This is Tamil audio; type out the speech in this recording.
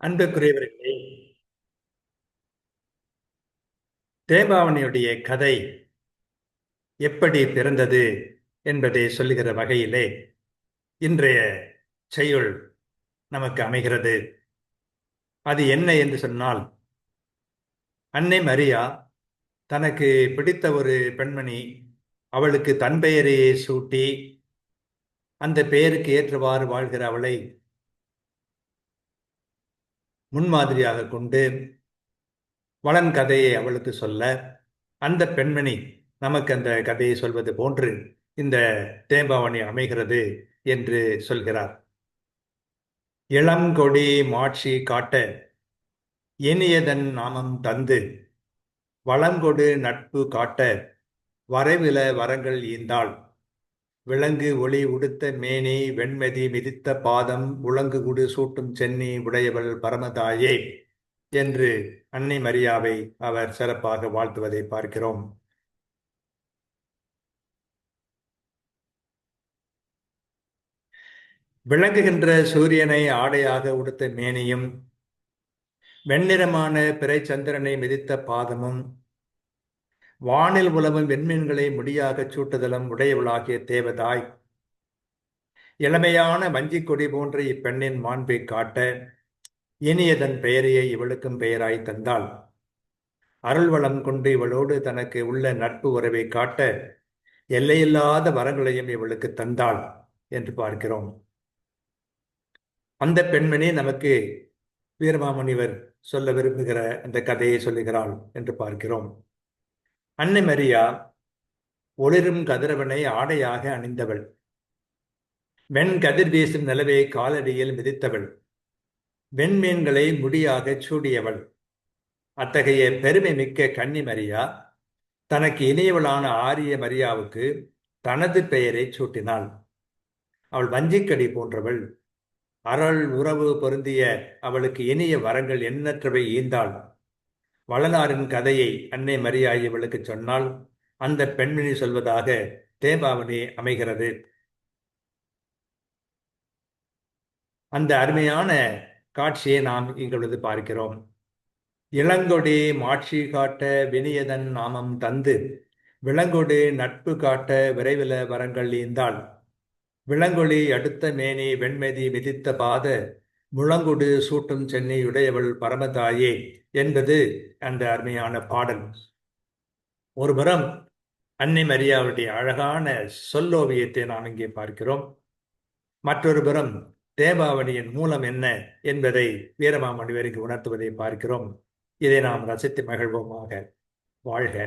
அன்புக்குரியவர்களே, தேம்பாவணியுடைய கதை எப்படி பிறந்தது என்பதை சொல்லுகிற வகையிலே இன்றைய செய்யுள் நமக்கு அமைகிறது. அது என்ன என்று சொன்னால், அன்னை மரியா தனக்கு பிடித்த ஒரு பெண்மணி, அவளுக்கு தன் பெயரையே சூட்டி அந்த பெயருக்கு ஏற்றவாறு வாழ்கிற அவளை முன்மாதிரியாக கொண்டு வளன் கதையை அவளுக்கு சொல்ல, அந்த பெண்மணி நமக்கு அந்த கதையை சொல்வது போன்று இந்த தேம்பாவணி அமைகிறது என்று சொல்கிறார். இளங்கொடி மாட்சி காட்ட இனியதன் நாமம் தந்து வளங்கொடு நட்பு காட்ட வரைவில வரங்கள் ஈந்தாள். விலங்கு ஒளி உடுத்த மேனி வெண்மதி மிதித்த பாதம் உலங்குகுடு சூட்டும் சென்னி உடையவள் பரமதாயே என்று அன்னை மரியாவை அவர் சிறப்பாக வாழ்த்துவதை பார்க்கிறோம். விளங்குகின்ற சூரியனை ஆடையாக உடுத்த மேனியும் வெண்ணிறமான பிறை சந்திரனை மிதித்த பாதமும் வானில் உலவும் வெண்மீன்களை முடியாகச் சூட்டுதலும் உடையவளாகிய தேவதாய், இளமையான வஞ்சிக் கொடி போன்ற இப்பெண்ணின் மாண்பை காட்ட இனியதன் பெயரையே இவளுக்கும் பெயராய் தந்தாள். அருள்வளம் கொண்டு இவளோடு தனக்கு உள்ள நட்பு உறவை காட்ட எல்லையில்லாத வரங்களையும் இவளுக்கு தந்தாள் என்று பார்க்கிறோம். அந்த பெண்மணி நமக்கு வீரமாமுனிவர் சொல்ல விரும்புகிற அந்த கதையை சொல்லுகிறாள் என்று பார்க்கிறோம். அன்னை மரியா ஒளிரும் கதிரவனை ஆடையாக அணிந்தவள், வெண் கதிர் வீசும் நிலவை காலடியில் மிதித்தவள், வெண்மீன்களை முடியாக சூடியவள். அத்தகைய பெருமை மிக்க கன்னி மரியா தனக்கு இனியவளான ஆரிய மரியாவுக்கு தனது பெயரை சூட்டினாள். அவள் வஞ்சிக்கடி போன்றவள். அருள் உறவு பொருந்திய அவளுக்கு இனிய வரங்கள் எண்ணற்றவை ஈந்தாள். வளனாரின் கதையை அன்னை மரியா இவளுக்கு சொன்னால் அந்த பெண்மணி சொல்வதாக தேம்பாவணி அமைகிறது. அந்த அருமையான காட்சியை நாம் இங்கொழுது பார்க்கிறோம். இளங்கொடி மாட்சி காட்ட வினியதன் நாமம் தந்து விளங்கொடு நட்பு காட்ட விரைவில வரங்கள் ஈந்தாள். விளங்கொளி அடுத்த மேனி வெண்மதி மிதித்த பாத முழங்குடு சூட்டும் சென்னி உடையவள் பரமதாயே என்பது அந்த அருமையான பாடல். ஒருபுறம் அன்னை மரியாவுடைய அழகான சொல்லோவியத்தை நாம் இங்கே பார்க்கிறோம். மற்றொரு புறம் தேம்பாவணியின் மூலம் என்ன என்பதை வீரமாமுனிவருக்கு உணர்த்துவதை பார்க்கிறோம். இதை நாம் ரசித்து மகிழ்வோமாக. வாழ்க.